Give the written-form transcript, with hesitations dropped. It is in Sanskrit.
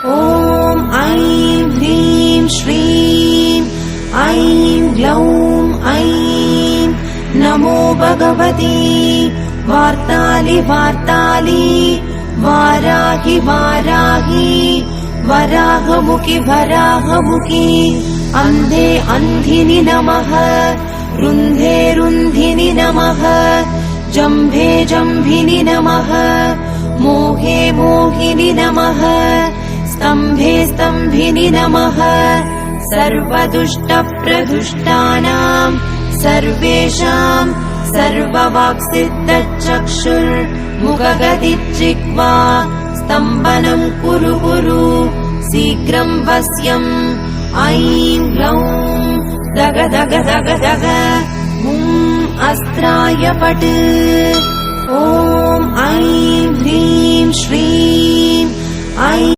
ॐ ऐं ह्रीं श्रीं ऐं ग्लौं ऐं नमो भगवती वार्तालि वार्तालि वाराहि वाराहि वराहमुखि वराहमुखि अन्धे अन्धिनि नमः रुन्धे रुन्धिनि नमः जम्भे जम्भिनि नमः मोहे मोहिनि नमः स्तम्भे स्तम्भिनि नमः सर्वदुष्टप्रदुष्टानां सर्वेषां सर्ववाक्सिद्धचक्षुर्मुखगतिर्जिह्वा स्तम्भनं कुरु कुरु शीघ्रं वश्यम् ऐं ग्लौं दग दग दग दग अस्त्राय पट् ॐ ऐं ह्रीं श्रीं ऐं